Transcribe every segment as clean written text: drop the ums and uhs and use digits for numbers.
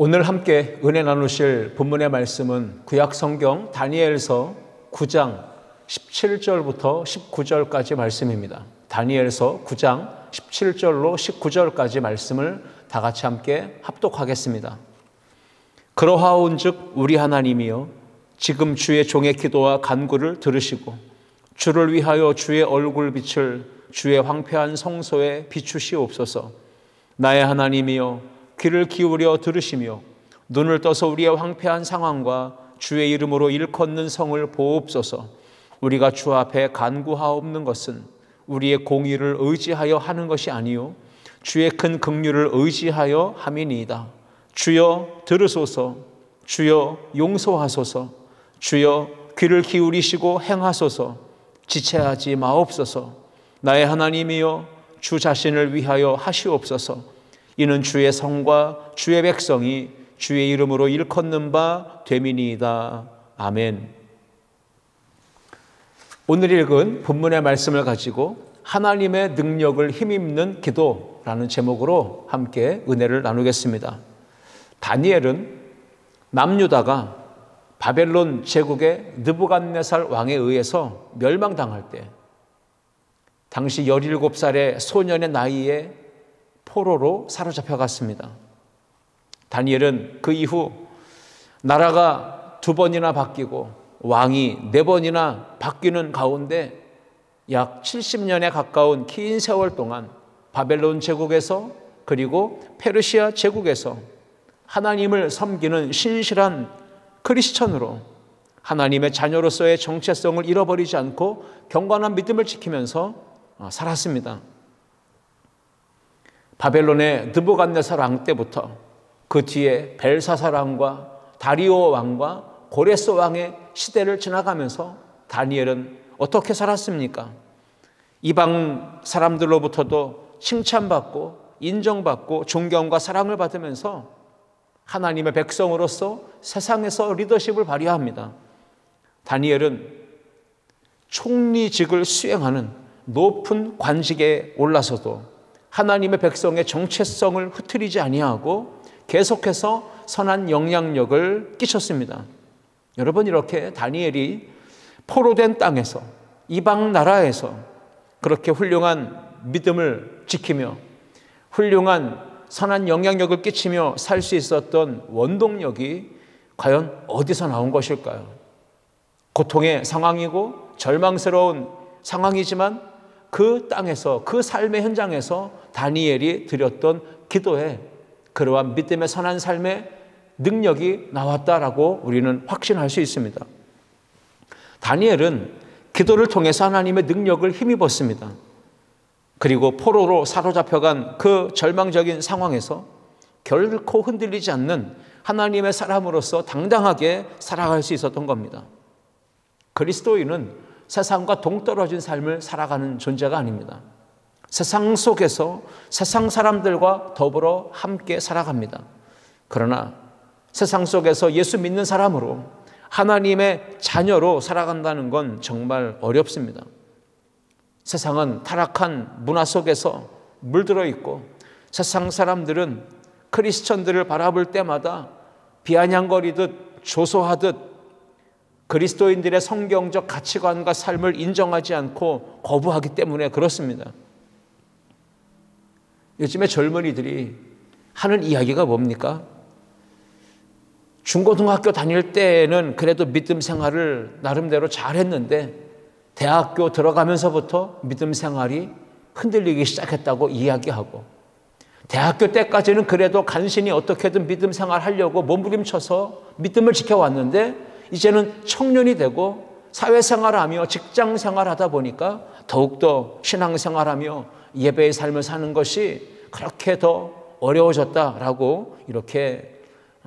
오늘 함께 은혜 나누실 본문의 말씀은 구약성경 다니엘서 9장 17절부터 19절까지 말씀입니다. 다니엘서 9장 17절로 19절까지 말씀을 다 같이 함께 합독하겠습니다. 그러하온즉 우리 하나님이여 지금 주의 종의 기도와 간구를 들으시고 주를 위하여 주의 얼굴빛을 주의 황폐한 성소에 비추시옵소서. 나의 하나님이여 귀를 기울여 들으시며 눈을 떠서 우리의 황폐한 상황과 주의 이름으로 일컫는 성을 보옵소서. 우리가 주 앞에 간구하옵는 것은 우리의 공의를 의지하여 하는 것이 아니요 주의 큰 긍휼을 의지하여 함이니이다. 주여 들으소서. 주여 용서하소서. 주여 귀를 기울이시고 행하소서. 지체하지 마옵소서. 나의 하나님이여 주 자신을 위하여 하시옵소서. 이는 주의 성과 주의 백성이 주의 이름으로 일컫는 바 됨이니이다. 아멘. 오늘 읽은 본문의 말씀을 가지고 하나님의 능력을 힘입는 기도라는 제목으로 함께 은혜를 나누겠습니다. 다니엘은 남유다가 바벨론 제국의 느부갓네살 왕에 의해서 멸망당할 때 당시 17살의 소년의 나이에 포로로 사로잡혀갔습니다. 다니엘은 그 이후 나라가 2번이나 바뀌고 왕이 4번이나 바뀌는 가운데 약 70년에 가까운 긴 세월 동안 바벨론 제국에서 그리고 페르시아 제국에서 하나님을 섬기는 신실한 크리스천으로 하나님의 자녀로서의 정체성을 잃어버리지 않고 경건한 믿음을 지키면서 살았습니다. 바벨론의 느부갓네살 왕 때부터 그 뒤에 벨사살 왕과 다리오 왕과 고레스 왕의 시대를 지나가면서 다니엘은 어떻게 살았습니까? 이방 사람들로부터도 칭찬받고 인정받고 존경과 사랑을 받으면서 하나님의 백성으로서 세상에서 리더십을 발휘합니다. 다니엘은 총리직을 수행하는 높은 관직에 올라서도 하나님의 백성의 정체성을 흐트리지 아니하고 계속해서 선한 영향력을 끼쳤습니다. 여러분, 이렇게 다니엘이 포로된 땅에서 이방 나라에서 그렇게 훌륭한 믿음을 지키며 훌륭한 선한 영향력을 끼치며 살 수 있었던 원동력이 과연 어디서 나온 것일까요? 고통의 상황이고 절망스러운 상황이지만 그 땅에서 그 삶의 현장에서 다니엘이 드렸던 기도에 그러한 믿음의 선한 삶의 능력이 나왔다라고 우리는 확신할 수 있습니다. 다니엘은 기도를 통해서 하나님의 능력을 힘입었습니다. 그리고 포로로 사로잡혀간 그 절망적인 상황에서 결코 흔들리지 않는 하나님의 사람으로서 당당하게 살아갈 수 있었던 겁니다. 그리스도인은 세상과 동떨어진 삶을 살아가는 존재가 아닙니다. 세상 속에서 세상 사람들과 더불어 함께 살아갑니다. 그러나 세상 속에서 예수 믿는 사람으로 하나님의 자녀로 살아간다는 건 정말 어렵습니다. 세상은 타락한 문화 속에서 물들어 있고 세상 사람들은 크리스천들을 바라볼 때마다 비아냥거리듯 조소하듯 그리스도인들의 성경적 가치관과 삶을 인정하지 않고 거부하기 때문에 그렇습니다. 요즘에 젊은이들이 하는 이야기가 뭡니까? 중고등학교 다닐 때는 그래도 믿음 생활을 나름대로 잘했는데 대학교 들어가면서부터 믿음 생활이 흔들리기 시작했다고 이야기하고 대학교 때까지는 그래도 간신히 어떻게든 믿음 생활하려고 몸부림쳐서 믿음을 지켜왔는데 이제는 청년이 되고 사회생활하며 직장생활하다 보니까 더욱더 신앙생활하며 예배의 삶을 사는 것이 그렇게 더 어려워졌다라고 이렇게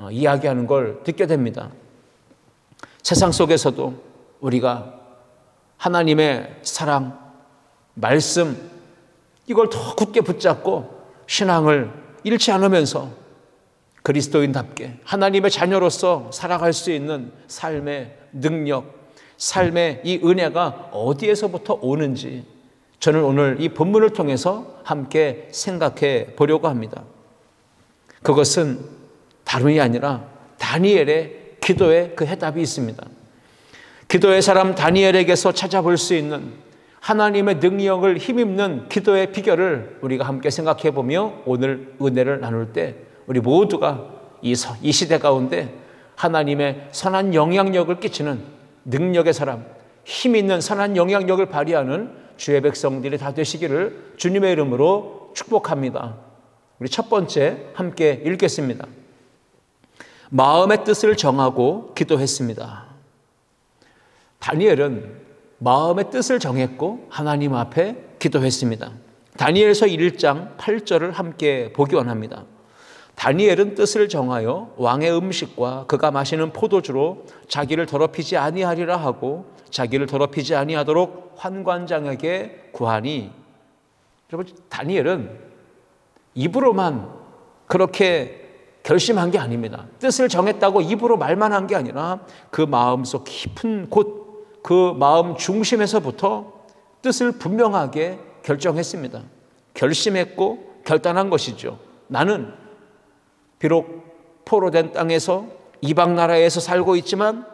이야기하는 걸 듣게 됩니다. 세상 속에서도 우리가 하나님의 사랑, 말씀 이걸 더 굳게 붙잡고 신앙을 잃지 않으면서 그리스도인답게 하나님의 자녀로서 살아갈 수 있는 삶의 능력, 삶의 이 은혜가 어디에서부터 오는지 저는 오늘 이 본문을 통해서 함께 생각해 보려고 합니다. 그것은 다름이 아니라 다니엘의 기도에 그 해답이 있습니다. 기도의 사람 다니엘에게서 찾아볼 수 있는 하나님의 능력을 힘입는 기도의 비결을 우리가 함께 생각해 보며 오늘 은혜를 나눌 때 우리 모두가 이 시대 가운데 하나님의 선한 영향력을 끼치는 능력의 사람, 힘 있는 선한 영향력을 발휘하는 주의 백성들이 다 되시기를 주님의 이름으로 축복합니다. 우리 첫 번째 함께 읽겠습니다. 마음의 뜻을 정하고 기도했습니다. 다니엘은 마음의 뜻을 정했고 하나님 앞에 기도했습니다. 다니엘서 1장 8절을 함께 보기 원합니다. 다니엘은 뜻을 정하여 왕의 음식과 그가 마시는 포도주로 자기를 더럽히지 아니하리라 하고 자기를 더럽히지 아니하도록 환관장에게 구하니. 여러분, 다니엘은 입으로만 그렇게 결심한 게 아닙니다. 뜻을 정했다고 입으로 말만 한 게 아니라 그 마음속 깊은 곳, 그 마음 중심에서부터 뜻을 분명하게 결정했습니다. 결심했고 결단한 것이죠. 나는 비록 포로된 땅에서 이방 나라에서 살고 있지만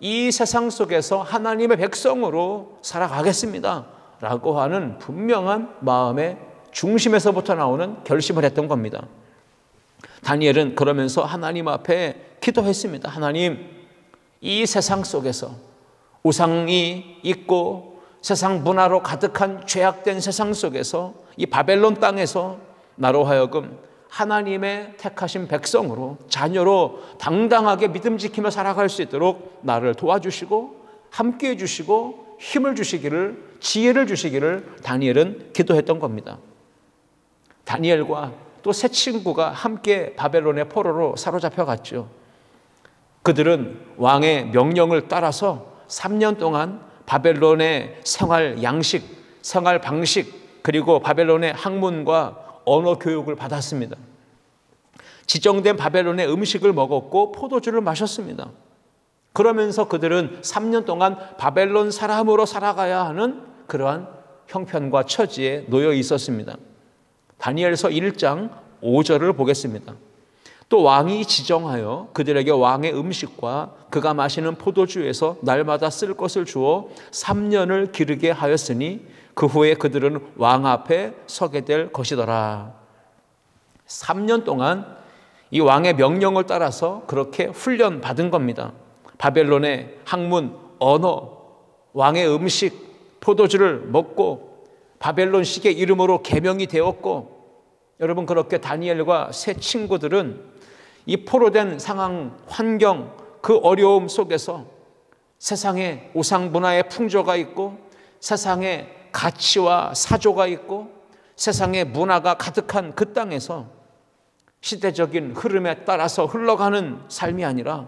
이 세상 속에서 하나님의 백성으로 살아가겠습니다 라고 하는 분명한 마음의 중심에서부터 나오는 결심을 했던 겁니다. 다니엘은 그러면서 하나님 앞에 기도했습니다. 하나님, 이 세상 속에서 우상이 있고 세상 문화로 가득한 죄악된 세상 속에서 이 바벨론 땅에서 나로 하여금 하나님의 택하신 백성으로 자녀로 당당하게 믿음 지키며 살아갈 수 있도록 나를 도와주시고 함께해 주시고 힘을 주시기를, 지혜를 주시기를 다니엘은 기도했던 겁니다. 다니엘과 또 세 친구가 함께 바벨론의 포로로 사로잡혀 갔죠. 그들은 왕의 명령을 따라서 3년 동안 바벨론의 생활 양식, 생활 방식, 그리고 바벨론의 학문과 언어 교육을 받았습니다. 지정된 바벨론의 음식을 먹었고 포도주를 마셨습니다. 그러면서 그들은 3년 동안 바벨론 사람으로 살아가야 하는 그러한 형편과 처지에 놓여 있었습니다. 다니엘서 1장 5절을 보겠습니다. 또 왕이 지정하여 그들에게 왕의 음식과 그가 마시는 포도주에서 날마다 쓸 것을 주어 3년을 기르게 하였으니 그 후에 그들은 왕 앞에 서게 될 것이더라. 3년 동안 이 왕의 명령을 따라서 그렇게 훈련 받은 겁니다. 바벨론의 학문, 언어, 왕의 음식, 포도주를 먹고 바벨론식의 이름으로 계명이 되었고, 여러분, 그렇게 다니엘과 세 친구들은 이 포로된 상황, 환경, 그 어려움 속에서 세상에 우상 문화의 풍조가 있고 세상에 가치와 사조가 있고 세상의 문화가 가득한 그 땅에서 시대적인 흐름에 따라서 흘러가는 삶이 아니라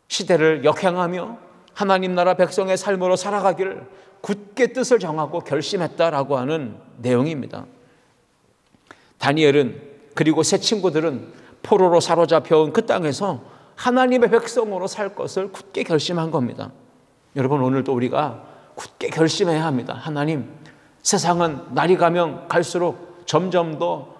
시대를 역행하며 하나님 나라 백성의 삶으로 살아가기를 굳게 뜻을 정하고 결심했다라고 하는 내용입니다. 다니엘은, 그리고 세 친구들은 포로로 사로잡혀온 그 땅에서 하나님의 백성으로 살 것을 굳게 결심한 겁니다. 여러분, 오늘도 우리가 굳게 결심해야 합니다. 하나님, 세상은 날이 가면 갈수록 점점 더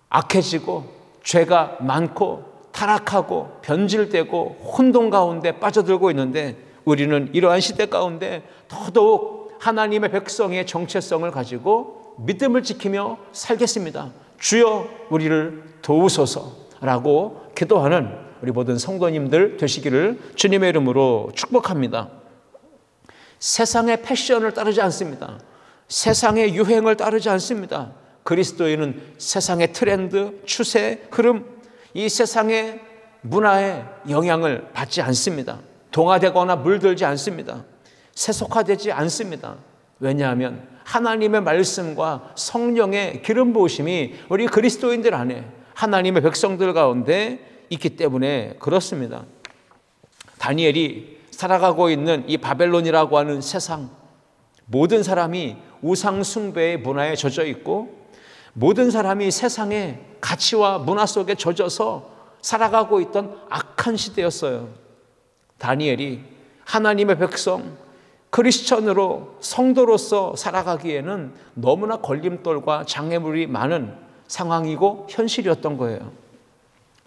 악해지고 죄가 많고 타락하고 변질되고 혼돈 가운데 빠져들고 있는데 우리는 이러한 시대 가운데 더더욱 하나님의 백성의 정체성을 가지고 믿음을 지키며 살겠습니다. 주여 우리를 도우소서라고 기도하는 우리 모든 성도님들 되시기를 주님의 이름으로 축복합니다. 세상의 패션을 따르지 않습니다. 세상의 유행을 따르지 않습니다. 그리스도인은 세상의 트렌드, 추세, 흐름, 이 세상의 문화에 영향을 받지 않습니다. 동화되거나 물들지 않습니다. 세속화되지 않습니다. 왜냐하면 하나님의 말씀과 성령의 기름 부으심이 우리 그리스도인들 안에, 하나님의 백성들 가운데 있기 때문에 그렇습니다. 다니엘이 살아가고 있는 이 바벨론이라고 하는 세상, 모든 사람이 우상 숭배의 문화에 젖어 있고 모든 사람이 세상의 가치와 문화 속에 젖어서 살아가고 있던 악한 시대였어요. 다니엘이 하나님의 백성, 크리스천으로, 성도로서 살아가기에는 너무나 걸림돌과 장애물이 많은 상황이고 현실이었던 거예요.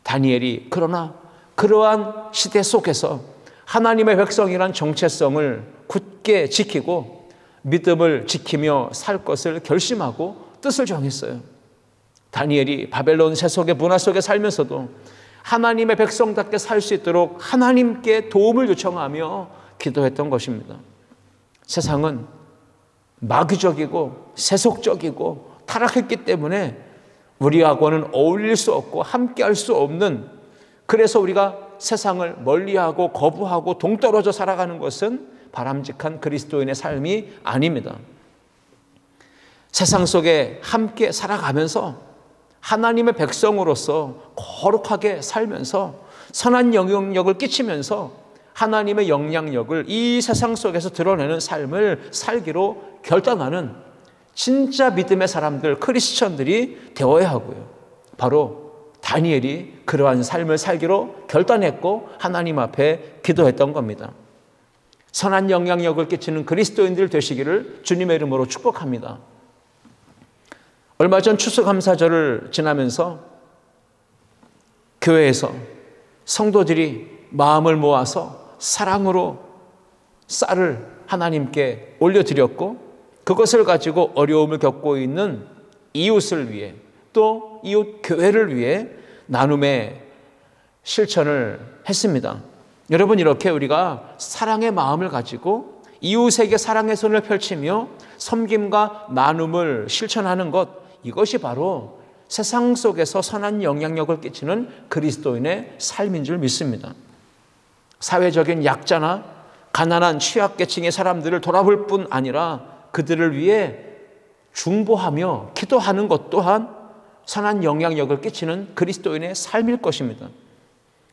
다니엘이 그러나 그러한 시대 속에서 하나님의 백성이란 정체성을 굳게 지키고 믿음을 지키며 살 것을 결심하고 뜻을 정했어요. 다니엘이 바벨론 세속의 문화 속에 살면서도 하나님의 백성답게 살 수 있도록 하나님께 도움을 요청하며 기도했던 것입니다. 세상은 마귀적이고 세속적이고 타락했기 때문에 우리하고는 어울릴 수 없고 함께할 수 없는, 그래서 우리가 세상을 멀리하고 거부하고 동떨어져 살아가는 것은 바람직한 그리스도인의 삶이 아닙니다. 세상 속에 함께 살아가면서 하나님의 백성으로서 거룩하게 살면서 선한 영향력을 끼치면서 하나님의 영향력을 이 세상 속에서 드러내는 삶을 살기로 결단하는 진짜 믿음의 사람들, 크리스천들이 되어야 하고요. 바로 다니엘이 그러한 삶을 살기로 결단했고 하나님 앞에 기도했던 겁니다. 선한 영향력을 끼치는 그리스도인들 되시기를 주님의 이름으로 축복합니다. 얼마 전 추수감사절을 지나면서 교회에서 성도들이 마음을 모아서 사랑으로 쌀을 하나님께 올려드렸고, 그것을 가지고 어려움을 겪고 있는 이웃을 위해, 또 이웃 교회를 위해 나눔의 실천을 했습니다. 여러분, 이렇게 우리가 사랑의 마음을 가지고 이웃에게 사랑의 손을 펼치며 섬김과 나눔을 실천하는 것, 이것이 바로 세상 속에서 선한 영향력을 끼치는 그리스도인의 삶인 줄 믿습니다. 사회적인 약자나 가난한 취약계층의 사람들을 돌아볼 뿐 아니라 그들을 위해 중보하며 기도하는 것 또한 선한 영향력을 끼치는 그리스도인의 삶일 것입니다.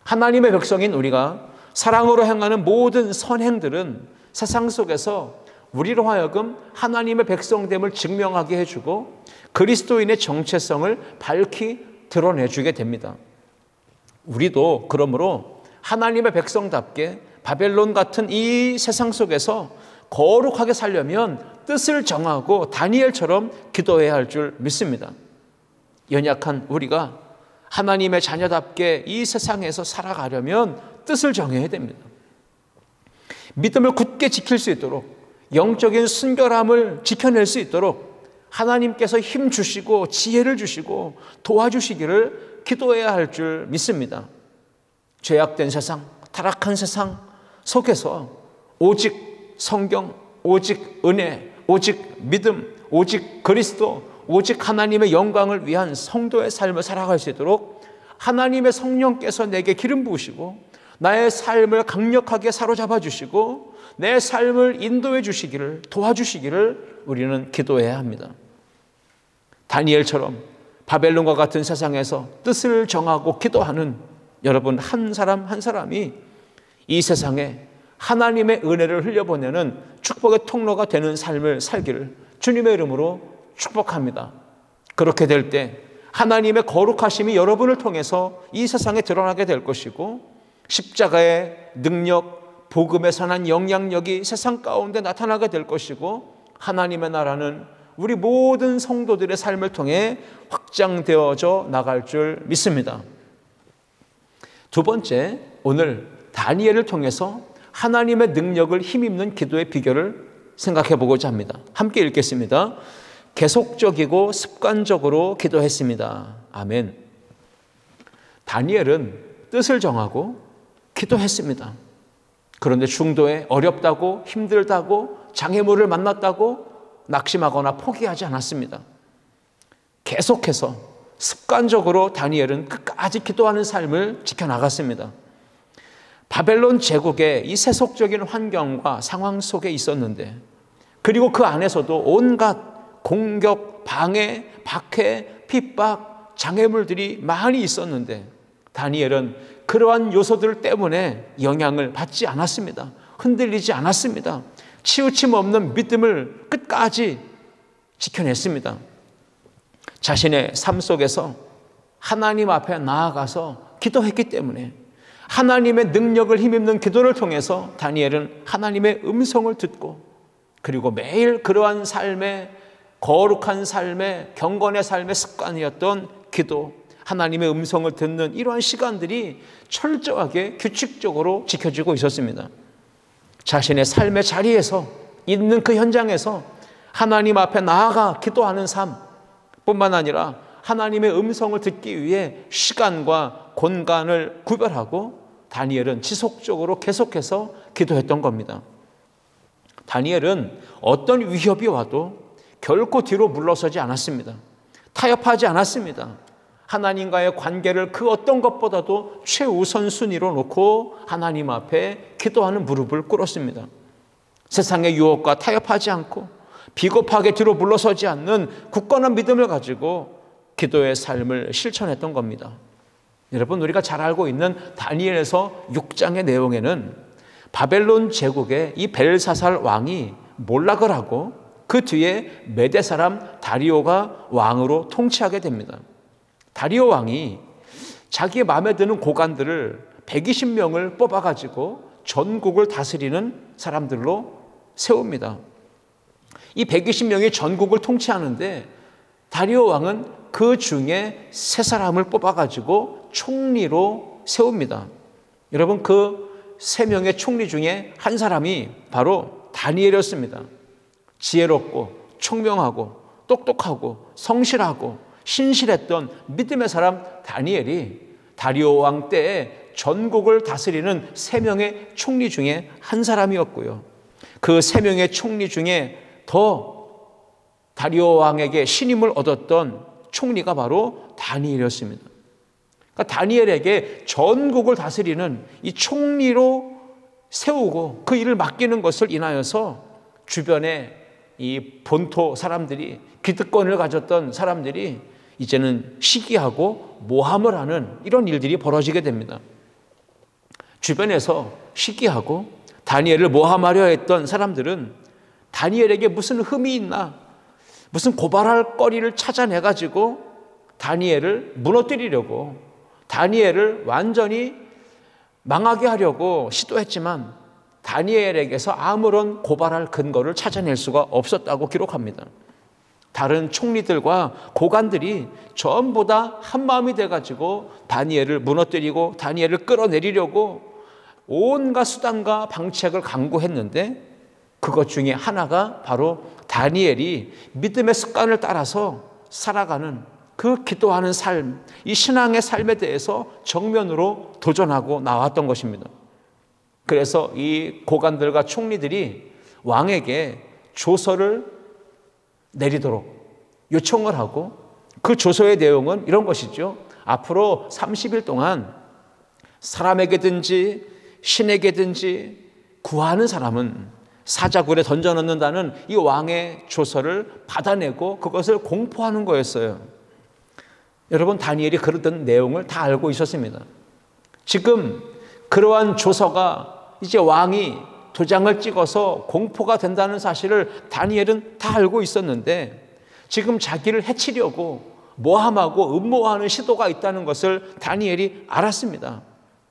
하나님의 백성인 우리가 사랑으로 행하는 모든 선행들은 세상 속에서 우리로 하여금 하나님의 백성됨을 증명하게 해주고 그리스도인의 정체성을 밝히 드러내주게 됩니다. 우리도 그러므로 하나님의 백성답게 바벨론 같은 이 세상 속에서 거룩하게 살려면 뜻을 정하고 다니엘처럼 기도해야 할 줄 믿습니다. 연약한 우리가 하나님의 자녀답게 이 세상에서 살아가려면 뜻을 정해야 됩니다. 믿음을 굳게 지킬 수 있도록, 영적인 순결함을 지켜낼 수 있도록 하나님께서 힘 주시고 지혜를 주시고 도와주시기를 기도해야 할 줄 믿습니다. 죄악된 세상, 타락한 세상 속에서 오직 성경, 오직 은혜, 오직 믿음, 오직 그리스도, 오직 하나님의 영광을 위한 성도의 삶을 살아갈 수 있도록 하나님의 성령께서 내게 기름 부으시고 나의 삶을 강력하게 사로잡아 주시고 내 삶을 인도해 주시기를, 도와주시기를 우리는 기도해야 합니다. 다니엘처럼 바벨론과 같은 세상에서 뜻을 정하고 기도하는 여러분 한 사람 한 사람이 이 세상에 하나님의 은혜를 흘려보내는 축복의 통로가 되는 삶을 살기를 주님의 이름으로 축복합니다. 그렇게 될 때 하나님의 거룩하심이 여러분을 통해서 이 세상에 드러나게 될 것이고 십자가의 능력, 복음의 선한 영향력이 세상 가운데 나타나게 될 것이고 하나님의 나라는 우리 모든 성도들의 삶을 통해 확장되어져 나갈 줄 믿습니다. 두 번째, 오늘 다니엘을 통해서 하나님의 능력을 힘입는 기도의 비결을 생각해 보고자 합니다. 함께 읽겠습니다. 계속적이고 습관적으로 기도했습니다. 아멘. 다니엘은 뜻을 정하고 기도했습니다. 그런데 중도에 어렵다고 힘들다고 장애물을 만났다고 낙심하거나 포기하지 않았습니다. 계속해서 습관적으로 다니엘은 끝까지 기도하는 삶을 지켜나갔습니다. 바벨론 제국의 이 세속적인 환경과 상황 속에 있었는데, 그리고 그 안에서도 온갖 공격, 방해, 박해, 핍박, 장애물들이 많이 있었는데 다니엘은 그러한 요소들 때문에 영향을 받지 않았습니다. 흔들리지 않았습니다. 치우침 없는 믿음을 끝까지 지켜냈습니다. 자신의 삶 속에서 하나님 앞에 나아가서 기도했기 때문에 하나님의 능력을 힘입는 기도를 통해서 다니엘은 하나님의 음성을 듣고, 그리고 매일 그러한 삶의 거룩한 삶의 경건의 삶의 습관이었던 기도, 하나님의 음성을 듣는 이러한 시간들이 철저하게 규칙적으로 지켜지고 있었습니다. 자신의 삶의 자리에서 있는 그 현장에서 하나님 앞에 나아가 기도하는 삶뿐만 아니라 하나님의 음성을 듣기 위해 시간과 공간을 구별하고 다니엘은 지속적으로 계속해서 기도했던 겁니다. 다니엘은 어떤 위협이 와도 결코 뒤로 물러서지 않았습니다. 타협하지 않았습니다. 하나님과의 관계를 그 어떤 것보다도 최우선 순위로 놓고 하나님 앞에 기도하는 무릎을 꿇었습니다. 세상의 유혹과 타협하지 않고 비겁하게 뒤로 물러서지 않는 굳건한 믿음을 가지고 기도의 삶을 실천했던 겁니다. 여러분, 우리가 잘 알고 있는 다니엘서 6장의 내용에는 바벨론 제국의 이 벨사살 왕이 몰락을 하고 그 뒤에 메대 사람 다리오가 왕으로 통치하게 됩니다. 다리오 왕이 자기의 마음에 드는 고관들을 120명을 뽑아가지고 전국을 다스리는 사람들로 세웁니다. 이 120명이 전국을 통치하는데 다리오 왕은 그 중에 3사람을 뽑아가지고 총리로 세웁니다. 여러분, 그 3명의 총리 중에 한 사람이 바로 다니엘이었습니다. 지혜롭고 총명하고 똑똑하고 성실하고 신실했던 믿음의 사람 다니엘이 다리오 왕 때에 전국을 다스리는 3명의 총리 중에 한 사람이었고요. 그 3명의 총리 중에 더 다리오 왕에게 신임을 얻었던 총리가 바로 다니엘이었습니다. 그러니까 다니엘에게 전국을 다스리는 이 총리로 세우고 그 일을 맡기는 것을 인하여서 주변에 이 본토 사람들이, 기득권을 가졌던 사람들이 이제는 시기하고 모함을 하는 이런 일들이 벌어지게 됩니다. 주변에서 시기하고 다니엘을 모함하려 했던 사람들은 다니엘에게 무슨 흠이 있나, 무슨 고발할 거리를 찾아내가지고 다니엘을 무너뜨리려고, 다니엘을 완전히 망하게 하려고 시도했지만 다니엘에게서 아무런 고발할 근거를 찾아낼 수가 없었다고 기록합니다. 다른 총리들과 고관들이 전부 다 한마음이 돼가지고 다니엘을 무너뜨리고 다니엘을 끌어내리려고 온갖 수단과 방책을 강구했는데 그것 중에 하나가 바로 다니엘이 믿음의 습관을 따라서 살아가는 그 기도하는 삶, 이 신앙의 삶에 대해서 정면으로 도전하고 나왔던 것입니다. 그래서 이 고관들과 총리들이 왕에게 조서를 내리도록 요청을 하고 그 조서의 내용은 이런 것이죠. 앞으로 30일 동안 사람에게든지 신에게든지 구하는 사람은 사자굴에 던져넣는다는 이 왕의 조서를 받아내고 그것을 공포하는 거였어요. 여러분, 다니엘이 그러던 내용을 다 알고 있었습니다. 지금 그러한 조서가 이제 왕이 도장을 찍어서 공포가 된다는 사실을 다니엘은 다 알고 있었는데 지금 자기를 해치려고 모함하고 음모하는 시도가 있다는 것을 다니엘이 알았습니다.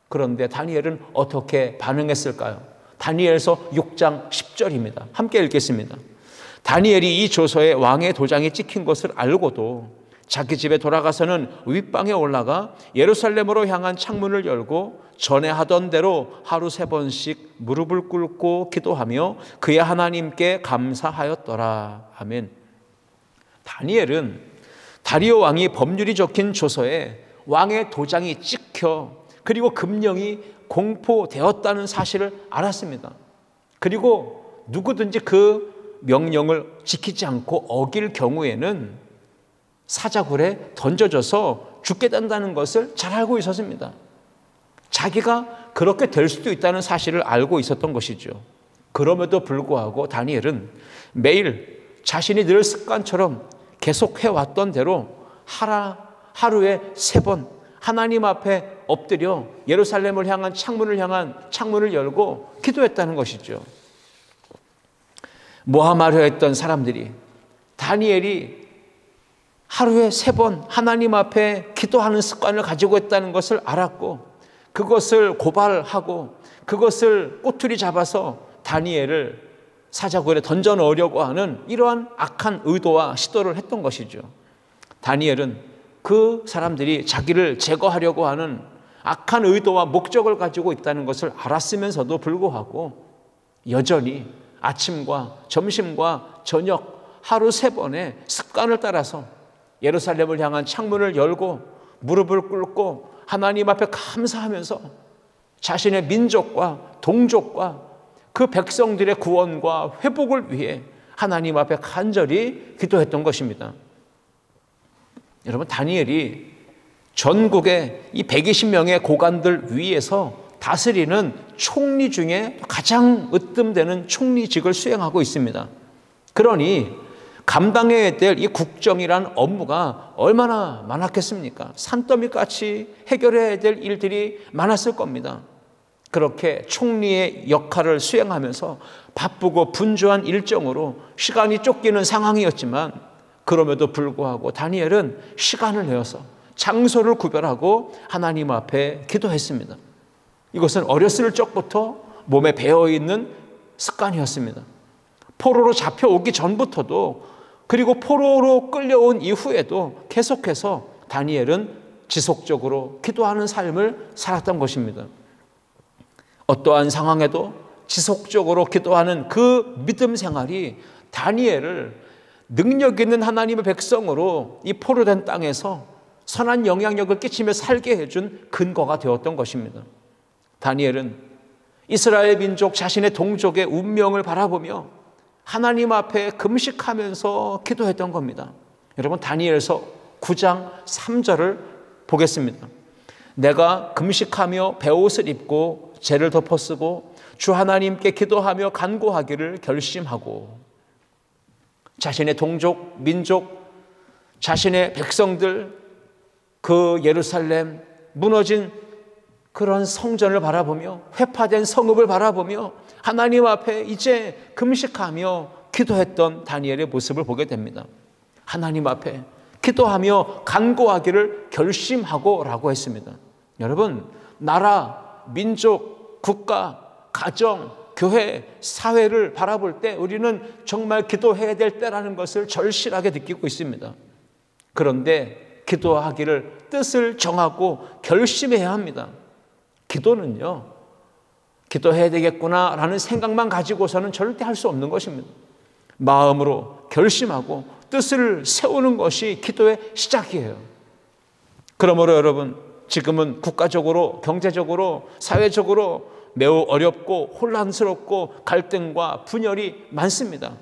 그런데 다니엘은 어떻게 반응했을까요? 다니엘서 6장 10절입니다. 함께 읽겠습니다. 다니엘이 이 조서에 왕의 도장이 찍힌 것을 알고도 자기 집에 돌아가서는 윗방에 올라가 예루살렘으로 향한 창문을 열고 전에 하던 대로 하루 3번씩 무릎을 꿇고 기도하며 그의 하나님께 감사하였더라. 아멘. 다니엘은 다리오 왕이 법률이 적힌 조서에 왕의 도장이 찍혀 그리고 금령이 공포되었다는 사실을 알았습니다. 그리고 누구든지 그 명령을 지키지 않고 어길 경우에는 사자굴에 던져져서 죽게 된다는 것을 잘 알고 있었습니다. 자기가 그렇게 될 수도 있다는 사실을 알고 있었던 것이죠. 그럼에도 불구하고 다니엘은 매일 자신이 늘 습관처럼 계속 해왔던 대로 하루에 3번 하나님 앞에 엎드려 예루살렘을 향한 창문을 열고 기도했다는 것이죠. 모함하려 했던 사람들이 다니엘이 하루에 3번 하나님 앞에 기도하는 습관을 가지고 있다는 것을 알았고 그것을 고발하고 그것을 꼬투리 잡아서 다니엘을 사자굴에 던져 넣으려고 하는 이러한 악한 의도와 시도를 했던 것이죠. 다니엘은 그 사람들이 자기를 제거하려고 하는 악한 의도와 목적을 가지고 있다는 것을 알았으면서도 불구하고 여전히 아침과 점심과 저녁 하루 3번의 습관을 따라서 예루살렘을 향한 창문을 열고 무릎을 꿇고 하나님 앞에 감사하면서 자신의 민족과 동족과 그 백성들의 구원과 회복을 위해 하나님 앞에 간절히 기도했던 것입니다. 여러분, 다니엘이 전국의 이 120명의 고관들 위에서 다스리는 총리 중에 가장 으뜸되는 총리직을 수행하고 있습니다. 그러니 감당해야 될 이 국정이란 업무가 얼마나 많았겠습니까? 산더미같이 해결해야 될 일들이 많았을 겁니다. 그렇게 총리의 역할을 수행하면서 바쁘고 분주한 일정으로 시간이 쫓기는 상황이었지만 그럼에도 불구하고 다니엘은 시간을 내어서 장소를 구별하고 하나님 앞에 기도했습니다. 이것은 어렸을 적부터 몸에 배어있는 습관이었습니다. 포로로 잡혀오기 전부터도, 그리고 포로로 끌려온 이후에도 계속해서 다니엘은 지속적으로 기도하는 삶을 살았던 것입니다. 어떠한 상황에도 지속적으로 기도하는 그 믿음 생활이 다니엘을 능력 있는 하나님의 백성으로 이 포로된 땅에서 선한 영향력을 끼치며 살게 해준 근거가 되었던 것입니다. 다니엘은 이스라엘 민족 자신의 동족의 운명을 바라보며 하나님 앞에 금식하면서 기도했던 겁니다. 여러분, 다니엘서 9장 3절을 보겠습니다. 내가 금식하며 베옷을 입고 죄를 덮어쓰고 주 하나님께 기도하며 간구하기를 결심하고, 자신의 동족, 민족, 자신의 백성들, 그 예루살렘 무너진 그런 성전을 바라보며 회파된 성읍을 바라보며 하나님 앞에 이제 금식하며 기도했던 다니엘의 모습을 보게 됩니다. 하나님 앞에 기도하며 간구하기를 결심하고 라고 했습니다. 여러분, 나라, 민족, 국가, 가정, 교회, 사회를 바라볼 때 우리는 정말 기도해야 될 때라는 것을 절실하게 느끼고 있습니다. 그런데 기도하기를 뜻을 정하고 결심해야 합니다. 기도는요, 기도해야 되겠구나라는 생각만 가지고서는 절대 할 수 없는 것입니다. 마음으로 결심하고 뜻을 세우는 것이 기도의 시작이에요. 그러므로 여러분, 지금은 국가적으로, 경제적으로, 사회적으로 매우 어렵고 혼란스럽고 갈등과 분열이 많습니다.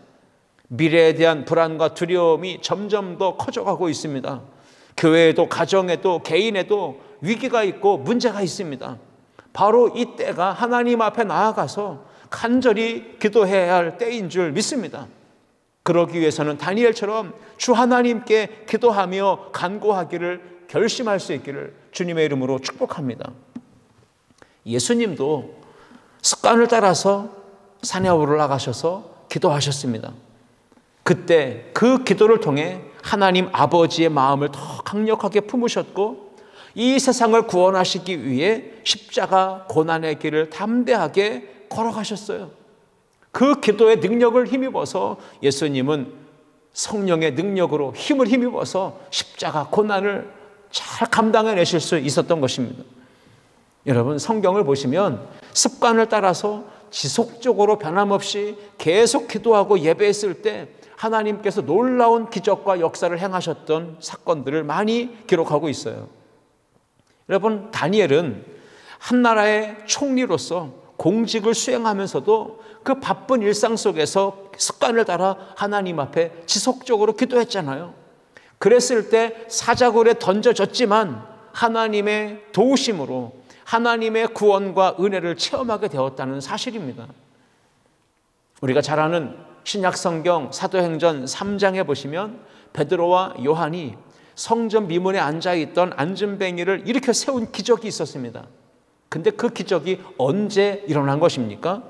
미래에 대한 불안과 두려움이 점점 더 커져가고 있습니다. 교회에도, 가정에도, 개인에도 위기가 있고 문제가 있습니다. 바로 이때가 하나님 앞에 나아가서 간절히 기도해야 할 때인 줄 믿습니다. 그러기 위해서는 다니엘처럼 주 하나님께 기도하며 간구하기를 결심할 수 있기를 주님의 이름으로 축복합니다. 예수님도 습관을 따라서 산에 올라가셔서 기도하셨습니다. 그때 그 기도를 통해 하나님 아버지의 마음을 더 강력하게 품으셨고, 이 세상을 구원하시기 위해 십자가 고난의 길을 담대하게 걸어가셨어요. 그 기도의 능력을 힘입어서 예수님은 성령의 능력으로 힘을 힘입어서 십자가 고난을 잘 감당해내실 수 있었던 것입니다. 여러분, 성경을 보시면 습관을 따라서 지속적으로 변함없이 계속 기도하고 예배했을 때 하나님께서 놀라운 기적과 역사를 행하셨던 사건들을 많이 기록하고 있어요. 여러분, 다니엘은 한 나라의 총리로서 공직을 수행하면서도 그 바쁜 일상 속에서 습관을 따라 하나님 앞에 지속적으로 기도했잖아요. 그랬을 때 사자굴에 던져졌지만 하나님의 도우심으로 하나님의 구원과 은혜를 체험하게 되었다는 사실입니다. 우리가 잘 아는 신약성경 사도행전 3장에 보시면 베드로와 요한이 성전 미문에 앉아있던 안진뱅이를 일으켜 세운 기적이 있었습니다. 근데 그 기적이 언제 일어난 것입니까?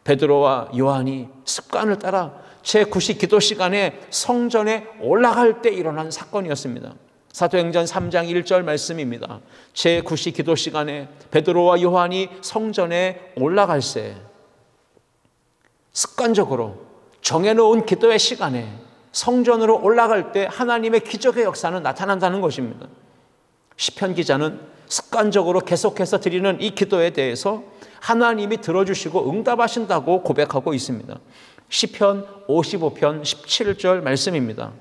베드로와 요한이 습관을 따라 제9시 기도 시간에 성전에 올라갈 때 일어난 사건이었습니다. 사도행전 3장 1절 말씀입니다. 제9시 기도 시간에 베드로와 요한이 성전에 올라갈새 습관적으로 정해놓은 기도의 시간에 성전으로 올라갈 때 하나님의 기적의 역사는 나타난다는 것입니다. 시편 기자는 습관적으로 계속해서 드리는 이 기도에 대해서 하나님이 들어주시고 응답하신다고 고백하고 있습니다. 시편 55편 17절 말씀입니다.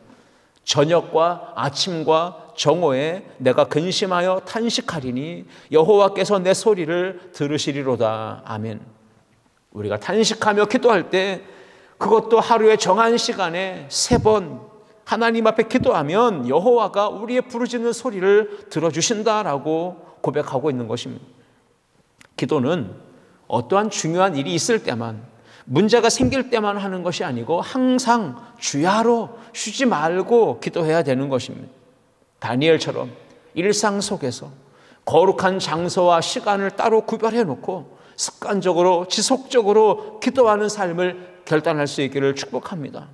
저녁과 아침과 정오에 내가 근심하여 탄식하리니 여호와께서 내 소리를 들으시리로다. 아멘. 우리가 탄식하며 기도할 때 그것도 하루에 정한 시간에 3번 하나님 앞에 기도하면 여호와가 우리의 부르짖는 소리를 들어주신다라고 고백하고 있는 것입니다. 기도는 어떠한 중요한 일이 있을 때만, 문제가 생길 때만 하는 것이 아니고 항상 주야로 쉬지 말고 기도해야 되는 것입니다. 다니엘처럼 일상 속에서 거룩한 장소와 시간을 따로 구별해 놓고 습관적으로 지속적으로 기도하는 삶을 결단할 수 있기를 축복합니다.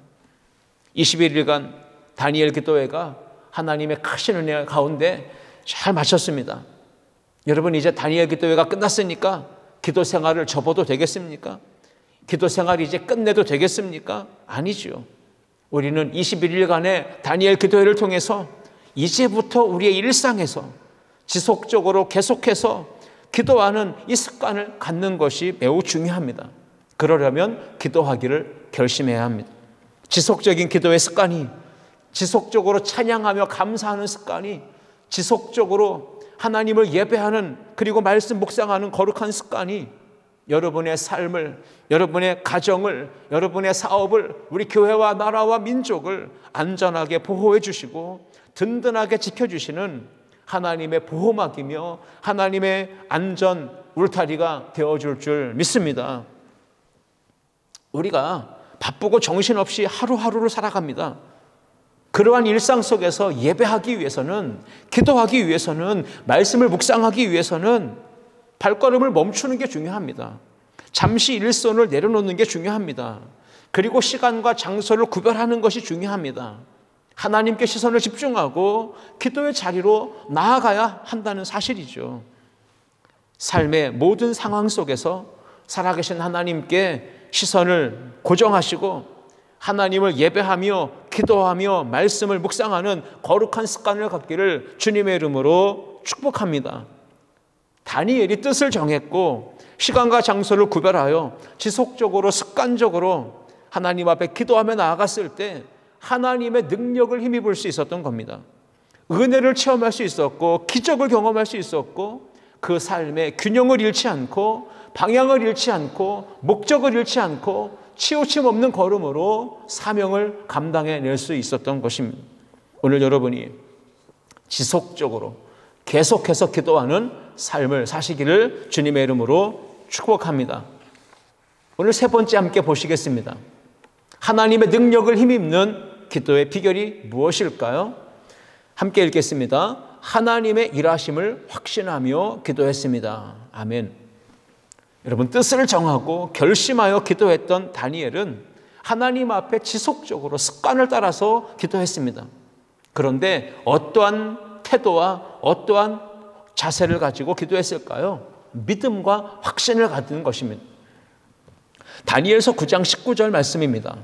21일간 다니엘 기도회가 하나님의 크신 은혜 가운데 잘 마쳤습니다. 여러분, 이제 다니엘 기도회가 끝났으니까 기도 생활을 접어도 되겠습니까? 기도 생활을 이제 끝내도 되겠습니까? 아니죠. 우리는 21일간의 다니엘 기도회를 통해서 이제부터 우리의 일상에서 지속적으로 계속해서 기도하는 이 습관을 갖는 것이 매우 중요합니다. 그러려면 기도하기를 결심해야 합니다. 지속적인 기도의 습관이, 지속적으로 찬양하며 감사하는 습관이, 지속적으로 하나님을 예배하는 그리고 말씀 묵상하는 거룩한 습관이 여러분의 삶을, 여러분의 가정을, 여러분의 사업을, 우리 교회와 나라와 민족을 안전하게 보호해 주시고 든든하게 지켜주시는 하나님의 보호막이며 하나님의 안전 울타리가 되어줄 줄 믿습니다. 우리가 바쁘고 정신없이 하루하루를 살아갑니다. 그러한 일상 속에서 예배하기 위해서는, 기도하기 위해서는, 말씀을 묵상하기 위해서는 발걸음을 멈추는 게 중요합니다. 잠시 일손을 내려놓는 게 중요합니다. 그리고 시간과 장소를 구별하는 것이 중요합니다. 하나님께 시선을 집중하고 기도의 자리로 나아가야 한다는 사실이죠. 삶의 모든 상황 속에서 살아계신 하나님께 시선을 고정하시고 하나님을 예배하며 기도하며 말씀을 묵상하는 거룩한 습관을 갖기를 주님의 이름으로 축복합니다. 다니엘이 뜻을 정했고 시간과 장소를 구별하여 지속적으로 습관적으로 하나님 앞에 기도하며 나아갔을 때 하나님의 능력을 힘입을 수 있었던 겁니다. 은혜를 체험할 수 있었고 기적을 경험할 수 있었고 그 삶의 균형을 잃지 않고 방향을 잃지 않고 목적을 잃지 않고 치우침 없는 걸음으로 사명을 감당해낼 수 있었던 것입니다. 오늘 여러분이 지속적으로 계속해서 기도하는 삶을 사시기를 주님의 이름으로 축복합니다. 오늘 3번째 함께 보시겠습니다. 하나님의 능력을 힘입는 기도의 비결이 무엇일까요? 함께 읽겠습니다. 하나님의 일하심을 확신하며 기도했습니다. 아멘. 여러분, 뜻을 정하고 결심하여 기도했던 다니엘은 하나님 앞에 지속적으로 습관을 따라서 기도했습니다. 그런데 어떠한 태도와 어떠한 자세를 가지고 기도했을까요? 믿음과 확신을 갖는 것입니다. 다니엘서 9장 19절 말씀입니다.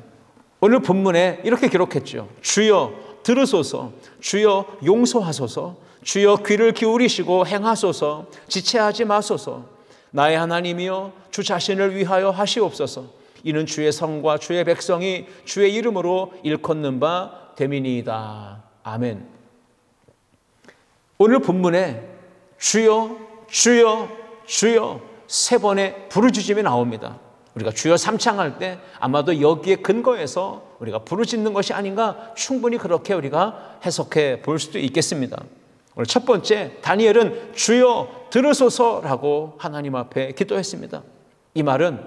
오늘 본문에 이렇게 기록했죠. 주여 들으소서, 주여 용서하소서, 주여 귀를 기울이시고 행하소서, 지체하지 마소서. 나의 하나님이여 주 자신을 위하여 하시옵소서. 이는 주의 성과 주의 백성이 주의 이름으로 일컫는 바 됨이니이다. 아멘. 오늘 본문에 주여 주여 주여 3번의 부르짖음이 나옵니다. 우리가 주여 삼창할 때 아마도 여기에 근거해서 우리가 부르짖는 것이 아닌가, 충분히 그렇게 우리가 해석해 볼 수도 있겠습니다. 오늘 첫 번째, 다니엘은 주여 들으소서라고 하나님 앞에 기도했습니다. 이 말은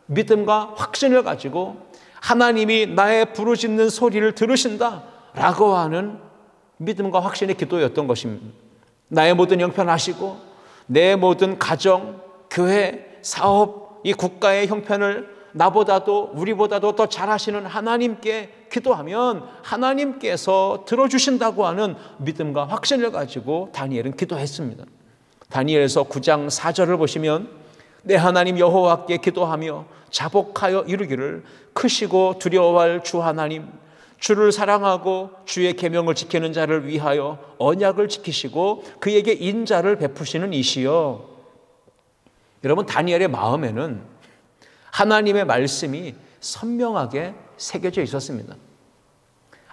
믿음과 확신을 가지고 하나님이 나의 부르짖는 소리를 들으신다라고 하는 믿음과 확신의 기도였던 것입니다. 나의 모든 형편하시고 내 모든 가정, 교회, 사업, 이 국가의 형편을 나보다도 우리보다도 더 잘하시는 하나님께 기도하면 하나님께서 들어주신다고 하는 믿음과 확신을 가지고 다니엘은 기도했습니다. 다니엘서 9장 4절을 보시면 내 하나님 여호와께 기도하며 자복하여 이르기를 크시고 두려워할 주 하나님, 주를 사랑하고 주의 계명을 지키는 자를 위하여 언약을 지키시고 그에게 인자를 베푸시는 이시여. 여러분, 다니엘의 마음에는 하나님의 말씀이 선명하게 새겨져 있었습니다.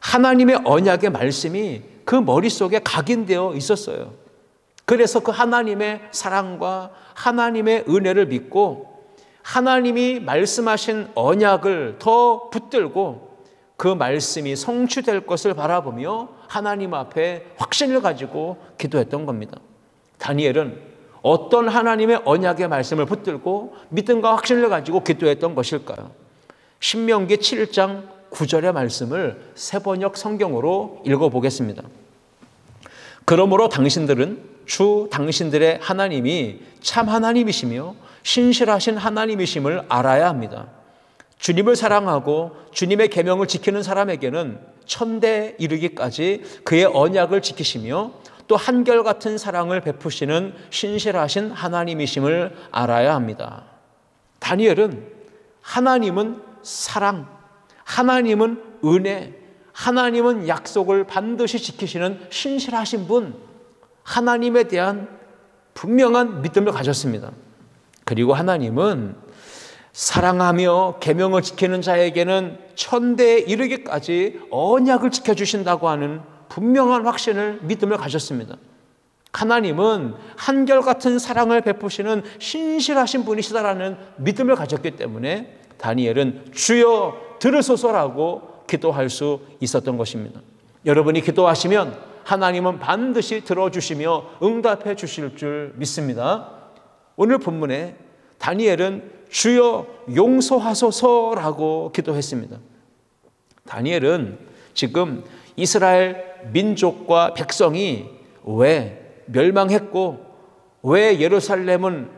하나님의 언약의 말씀이 그 머릿속에 각인되어 있었어요. 그래서 그 하나님의 사랑과 하나님의 은혜를 믿고 하나님이 말씀하신 언약을 더 붙들고 그 말씀이 성취될 것을 바라보며 하나님 앞에 확신을 가지고 기도했던 겁니다. 다니엘은 어떤 하나님의 언약의 말씀을 붙들고 믿음과 확신을 가지고 기도했던 것일까요? 신명기 7장 9절의 말씀을 세번역 성경으로 읽어보겠습니다. 그러므로 당신들은 주 당신들의 하나님이 참 하나님이시며 신실하신 하나님이심을 알아야 합니다. 주님을 사랑하고 주님의 계명을 지키는 사람에게는 천대에 이르기까지 그의 언약을 지키시며 또 한결같은 사랑을 베푸시는 신실하신 하나님이심을 알아야 합니다. 다니엘은 하나님은 사랑, 하나님은 은혜, 하나님은 약속을 반드시 지키시는 신실하신 분, 하나님에 대한 분명한 믿음을 가졌습니다. 그리고 하나님은 사랑하며 계명을 지키는 자에게는 천대에 이르기까지 언약을 지켜주신다고 하는 분명한 확신을, 믿음을 가졌습니다. 하나님은 한결같은 사랑을 베푸시는 신실하신 분이시다라는 믿음을 가졌기 때문에 다니엘은 주여 들으소서라고 기도할 수 있었던 것입니다. 여러분이 기도하시면 하나님은 반드시 들어주시며 응답해 주실 줄 믿습니다. 오늘 본문에 다니엘은 주여 용서하소서라고 기도했습니다. 다니엘은 지금 이스라엘 민족과 백성이 왜 멸망했고 왜 예루살렘은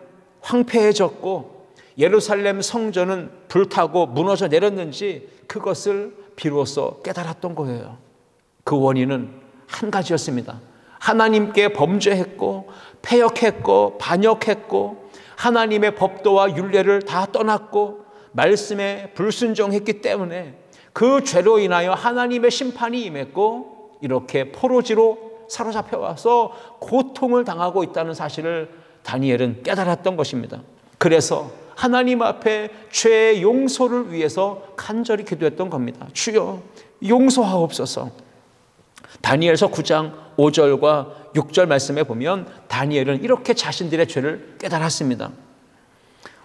황폐해졌고 예루살렘 성전은 불타고 무너져 내렸는지 그것을 비로소 깨달았던 거예요. 그 원인은 한 가지였습니다. 하나님께 범죄했고 패역했고 반역했고 하나님의 법도와 율례를 다 떠났고 말씀에 불순종했기 때문에 그 죄로 인하여 하나님의 심판이 임했고 이렇게 포로지로 사로잡혀 와서 고통을 당하고 있다는 사실을 다니엘은 깨달았던 것입니다. 그래서 하나님 앞에 죄의 용서를 위해서 간절히 기도했던 겁니다. 주여 용서하옵소서. 다니엘서 9장 5절과 6절 말씀에 보면 다니엘은 이렇게 자신들의 죄를 깨달았습니다.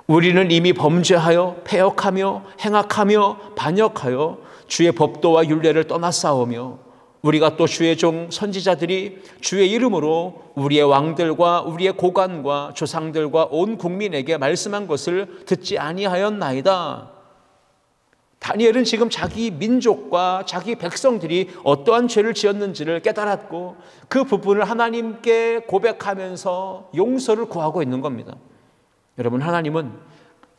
우리는 이미 범죄하여 패역하며 행악하며 반역하여 주의 법도와 율례를 떠났사오며 우리가 또 주의 종 선지자들이 주의 이름으로 우리의 왕들과 우리의 고관과 조상들과 온 국민에게 말씀한 것을 듣지 아니하였나이다. 다니엘은 지금 자기 민족과 자기 백성들이 어떠한 죄를 지었는지를 깨달았고 그 부분을 하나님께 고백하면서 용서를 구하고 있는 겁니다. 여러분, 하나님은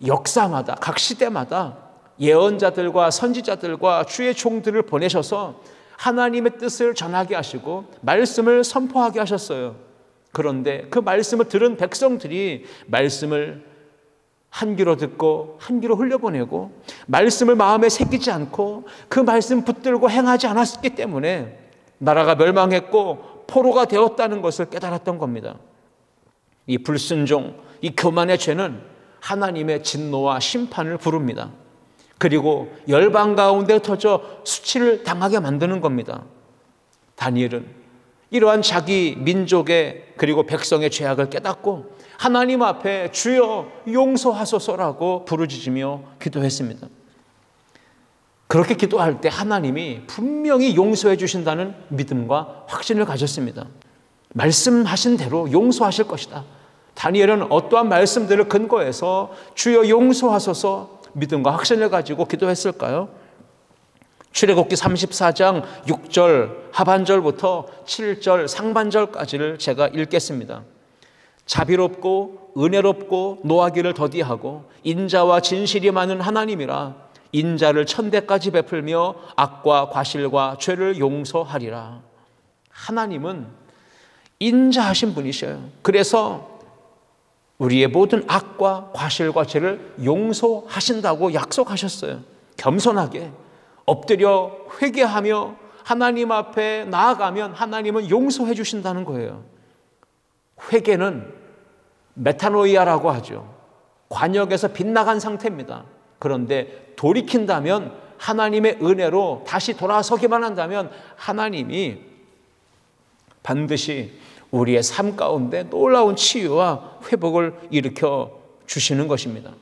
역사마다 각 시대마다 예언자들과 선지자들과 주의 종들을 보내셔서 하나님의 뜻을 전하게 하시고 말씀을 선포하게 하셨어요. 그런데 그 말씀을 들은 백성들이 말씀을 한 귀로 듣고 한 귀로 흘려보내고 말씀을 마음에 새기지 않고 그 말씀 붙들고 행하지 않았기 때문에 나라가 멸망했고 포로가 되었다는 것을 깨달았던 겁니다. 이 불순종, 이 교만의 죄는 하나님의 진노와 심판을 부릅니다. 그리고 열방 가운데 흩어져 수치를 당하게 만드는 겁니다. 다니엘은 이러한 자기 민족의 그리고 백성의 죄악을 깨닫고 하나님 앞에 주여 용서하소서라고 부르짖으며 기도했습니다. 그렇게 기도할 때 하나님이 분명히 용서해 주신다는 믿음과 확신을 가졌습니다. 말씀하신 대로 용서하실 것이다. 다니엘은 어떠한 말씀들을 근거해서 주여 용서하소서 믿음과 확신을 가지고 기도했을까요? 출애굽기 34장 6절 하반절부터 7절 상반절까지를 제가 읽겠습니다. 자비롭고 은혜롭고 노하기를 더디하고 인자와 진실이 많은 하나님이라 인자를 천대까지 베풀며 악과 과실과 죄를 용서하리라. 하나님은 인자하신 분이셔요. 그래서 우리의 모든 악과 과실과 죄를 용서하신다고 약속하셨어요. 겸손하게 엎드려 회개하며 하나님 앞에 나아가면 하나님은 용서해 주신다는 거예요. 회개는 메타노이아라고 하죠. 관역에서 빗나간 상태입니다. 그런데 돌이킨다면, 하나님의 은혜로 다시 돌아서기만 한다면 하나님이 반드시 우리의 삶 가운데 놀라운 치유와 회복을 일으켜 주시는 것입니다.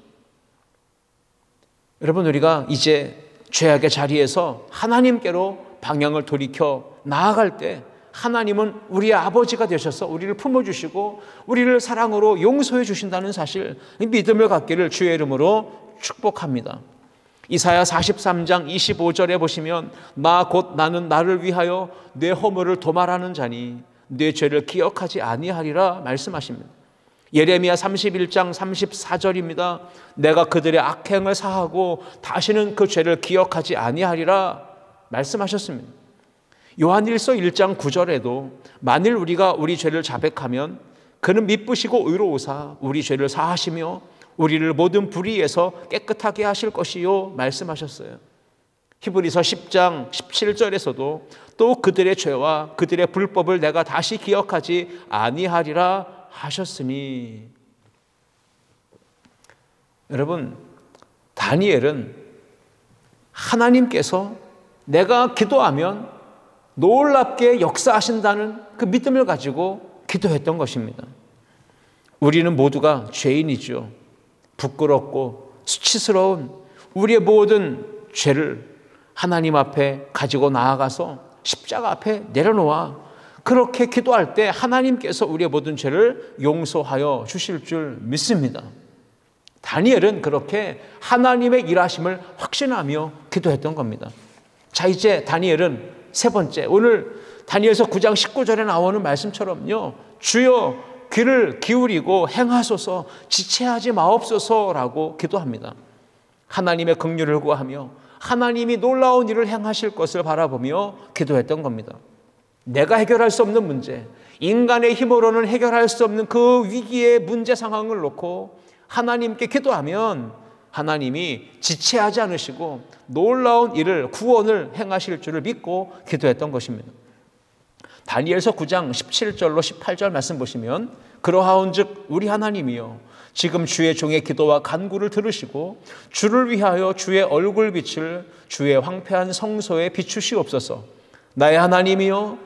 여러분, 우리가 이제 죄악의 자리에서 하나님께로 방향을 돌이켜 나아갈 때 하나님은 우리의 아버지가 되셔서 우리를 품어주시고 우리를 사랑으로 용서해 주신다는 사실, 믿음을 갖기를 주의 이름으로 축복합니다. 이사야 43장 25절에 보시면 나 곧 나는 나를 위하여 내 허물을 도말하는 자니 내 죄를 기억하지 아니하리라 말씀하십니다. 예레미야 31장 34절입니다. 내가 그들의 악행을 사하고 다시는 그 죄를 기억하지 아니하리라 말씀하셨습니다. 요한일서 1장 9절에도 만일 우리가 우리 죄를 자백하면 그는 미쁘시고 의로우사 우리 죄를 사하시며 우리를 모든 불의에서 깨끗하게 하실 것이요 말씀하셨어요. 히브리서 10장 17절에서도 또 그들의 죄와 그들의 불법을 내가 다시 기억하지 아니하리라 하셨으니. 여러분, 다니엘은 하나님께서 내가 기도하면 놀랍게 역사하신다는 그 믿음을 가지고 기도했던 것입니다. 우리는 모두가 죄인이죠. 부끄럽고 수치스러운 우리의 모든 죄를 하나님 앞에 가지고 나아가서 십자가 앞에 내려놓아 그렇게 기도할 때 하나님께서 우리의 모든 죄를 용서하여 주실 줄 믿습니다. 다니엘은 그렇게 하나님의 일하심을 확신하며 기도했던 겁니다. 자, 이제 다니엘은 세 번째, 오늘 다니엘서 9장 19절에 나오는 말씀처럼요, 주여 귀를 기울이고 행하소서, 지체하지 마옵소서라고 기도합니다. 하나님의 긍휼을 구하며 하나님이 놀라운 일을 행하실 것을 바라보며 기도했던 겁니다. 내가 해결할 수 없는 문제, 인간의 힘으로는 해결할 수 없는 그 위기의 문제 상황을 놓고 하나님께 기도하면 하나님이 지체하지 않으시고 놀라운 일을, 구원을 행하실 줄을 믿고 기도했던 것입니다. 다니엘서 9장 17절로 18절 말씀 보시면 그러하온즉 우리 하나님이여 지금 주의 종의 기도와 간구를 들으시고 주를 위하여 주의 얼굴빛을 주의 황폐한 성소에 비추시옵소서. 나의 하나님이여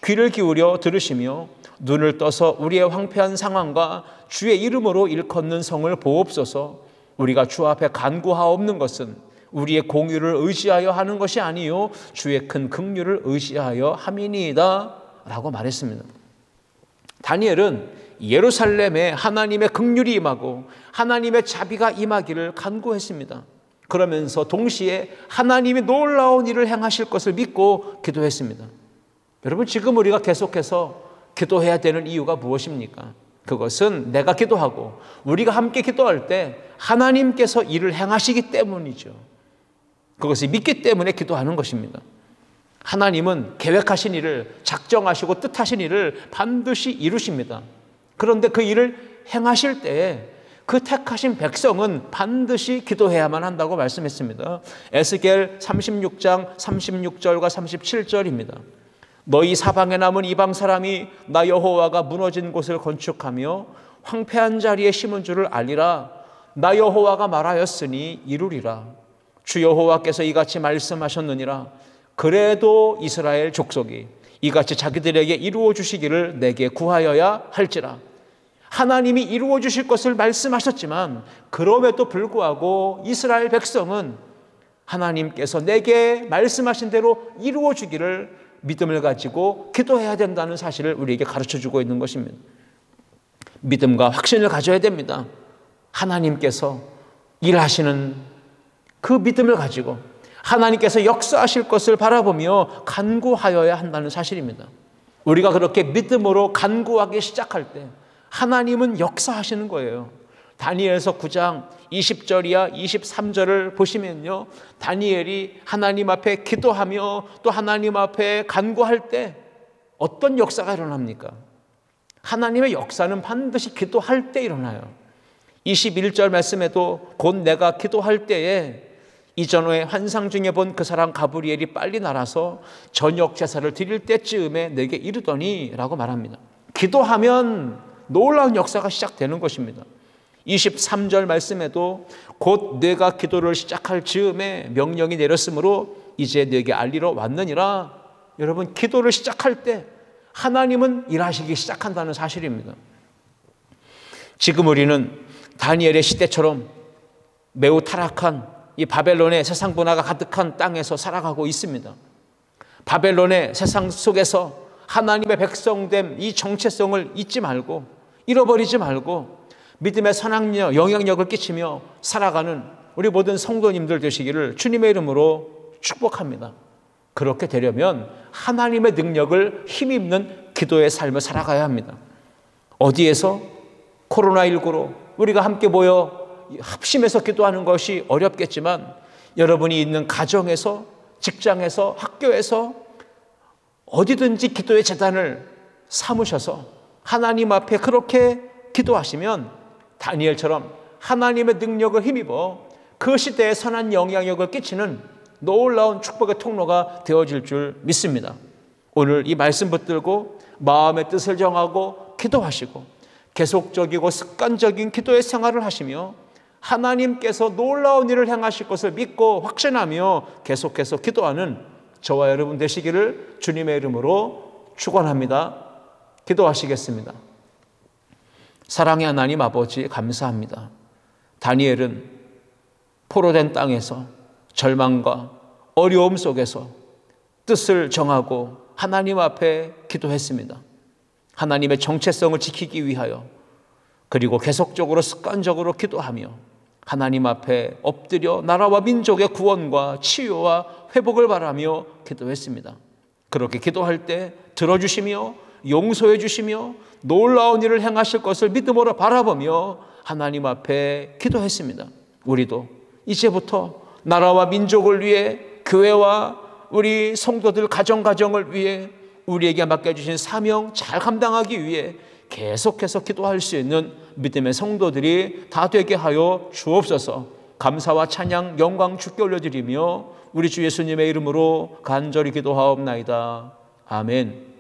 귀를 기울여 들으시며 눈을 떠서 우리의 황폐한 상황과 주의 이름으로 일컫는 성을 보옵소서. 우리가 주 앞에 간구하옵는 것은 우리의 공의를 의지하여 하는 것이 아니요 주의 큰 긍휼을 의지하여 함이니이다 라고 말했습니다. 다니엘은 예루살렘에 하나님의 긍휼이 임하고 하나님의 자비가 임하기를 간구했습니다. 그러면서 동시에 하나님이 놀라운 일을 행하실 것을 믿고 기도했습니다. 여러분, 지금 우리가 계속해서 기도해야 되는 이유가 무엇입니까? 그것은 내가 기도하고 우리가 함께 기도할 때 하나님께서 일을 행하시기 때문이죠. 그것을 믿기 때문에 기도하는 것입니다. 하나님은 계획하신 일을, 작정하시고 뜻하신 일을 반드시 이루십니다. 그런데 그 일을 행하실 때에 그 택하신 백성은 반드시 기도해야만 한다고 말씀했습니다. 에스겔 36장 36절과 37절입니다. 너희 사방에 남은 이방 사람이 나 여호와가 무너진 곳을 건축하며 황폐한 자리에 심은 줄을 알리라. 나 여호와가 말하였으니 이루리라. 주 여호와께서 이같이 말씀하셨느니라. 그래도 이스라엘 족속이 이같이 자기들에게 이루어 주시기를 내게 구하여야 할지라. 하나님이 이루어 주실 것을 말씀하셨지만 그럼에도 불구하고 이스라엘 백성은 하나님께서 내게 말씀하신 대로 이루어 주기를 믿음을 가지고 기도해야 된다는 사실을 우리에게 가르쳐주고 있는 것입니다. 믿음과 확신을 가져야 됩니다. 하나님께서 일하시는 그 믿음을 가지고 하나님께서 역사하실 것을 바라보며 간구하여야 한다는 사실입니다. 우리가 그렇게 믿음으로 간구하기 시작할 때 하나님은 역사하시는 거예요. 다니엘서 9장 20절이야 23절을 보시면요, 다니엘이 하나님 앞에 기도하며 또 하나님 앞에 간구할 때 어떤 역사가 일어납니까? 하나님의 역사는 반드시 기도할 때 일어나요. 21절 말씀에도 곧 내가 기도할 때에 이전에 환상 중에 본 그 사람 가브리엘이 빨리 날아서 저녁 제사를 드릴 때쯤에 내게 이르더니 라고 말합니다. 기도하면 놀라운 역사가 시작되는 것입니다. 23절 말씀에도 곧 내가 기도를 시작할 즈음에 명령이 내렸으므로 이제 내게 알리러 왔느니라. 여러분, 기도를 시작할 때 하나님은 일하시기 시작한다는 사실입니다. 지금 우리는 다니엘의 시대처럼 매우 타락한 이 바벨론의 세상 문화가 가득한 땅에서 살아가고 있습니다. 바벨론의 세상 속에서 하나님의 백성됨 이 정체성을 잊지 말고 잃어버리지 말고 믿음의 선악력, 영향력을 끼치며 살아가는 우리 모든 성도님들 되시기를 주님의 이름으로 축복합니다. 그렇게 되려면 하나님의 능력을 힘입는 기도의 삶을 살아가야 합니다. 어디에서? 코로나19로 우리가 함께 모여 합심해서 기도하는 것이 어렵겠지만 여러분이 있는 가정에서, 직장에서, 학교에서 어디든지 기도의 제단을 삼으셔서 하나님 앞에 그렇게 기도하시면 다니엘처럼 하나님의 능력을 힘입어 그 시대에 선한 영향력을 끼치는 놀라운 축복의 통로가 되어질 줄 믿습니다. 오늘 이 말씀 붙들고 마음의 뜻을 정하고 기도하시고 계속적이고 습관적인 기도의 생활을 하시며 하나님께서 놀라운 일을 행하실 것을 믿고 확신하며 계속해서 기도하는 저와 여러분 되시기를 주님의 이름으로 축원합니다. 기도하시겠습니다. 사랑의 하나님 아버지, 감사합니다. 다니엘은 포로된 땅에서 절망과 어려움 속에서 뜻을 정하고 하나님 앞에 기도했습니다. 하나님의 정체성을 지키기 위하여, 그리고 계속적으로 습관적으로 기도하며 하나님 앞에 엎드려 나라와 민족의 구원과 치유와 회복을 바라며 기도했습니다. 그렇게 기도할 때 들어주시며 용서해 주시며 놀라운 일을 행하실 것을 믿음으로 바라보며 하나님 앞에 기도했습니다. 우리도 이제부터 나라와 민족을 위해, 교회와 우리 성도들 가정을 위해 우리에게 맡겨주신 사명 잘 감당하기 위해 계속해서 기도할 수 있는 믿음의 성도들이 다 되게 하여 주옵소서. 감사와 찬양, 영광 주께 올려드리며 우리 주 예수님의 이름으로 간절히 기도하옵나이다. 아멘.